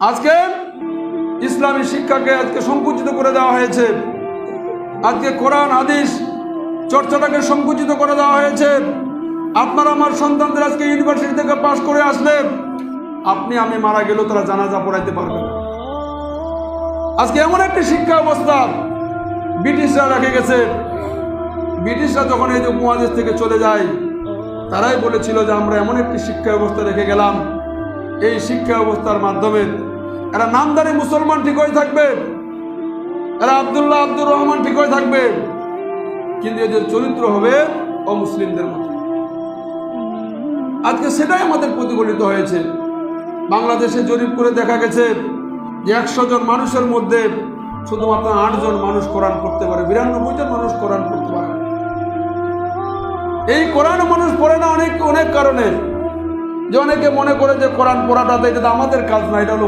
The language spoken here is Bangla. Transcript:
আজকে ইসলামী শিক্ষাকে আজকে সংকুচিত করে দেওয়া হয়েছে। আজকে কোরআন হাদিস চর্চাটাকে সংকুচিত করে দেওয়া হয়েছে। আপনার আমার সন্তানদের আজকে ইউনিভার্সিটি থেকে পাশ করে আসলে আপনি আমি মারা গেলেও তারা জানাজা পড়াইতে পারবে না। আজকে এমন একটি শিক্ষা অবস্থা ব্রিটিশরা রেখে গেছে। ব্রিটিশরা যখন এই যে উপমহাদেশ থেকে চলে যায়, তারাই বলেছিল যে আমরা এমন একটি শিক্ষা ব্যবস্থা রেখে গেলাম, এই শিক্ষা ব্যবস্থার মাধ্যমে এরা নামদারি মুসলমান ঠিকই থাকবে, এরা আব্দুল্লাহ আব্দুর রহমান ঠিকই থাকবে, কিন্তু এদের চরিত্র হবে অমুসলিমদের মতো। আজকে সেটাই আমাদের প্রতিফলিত হয়েছে। বাংলাদেশে জরিপ করে দেখা গেছে যে 100 জন মানুষের মধ্যে শুধুমাত্র 8 জন মানুষ কোরআন পড়তে পারে, 92 জন মানুষ কোরআন পড়তে পারে। এই কোরআন মানুষ পড়ে না অনেক কারণে। যে অনেকে মনে করে যে কোরআন পড়াটা এটা আমাদের কাজ না, এটা হলো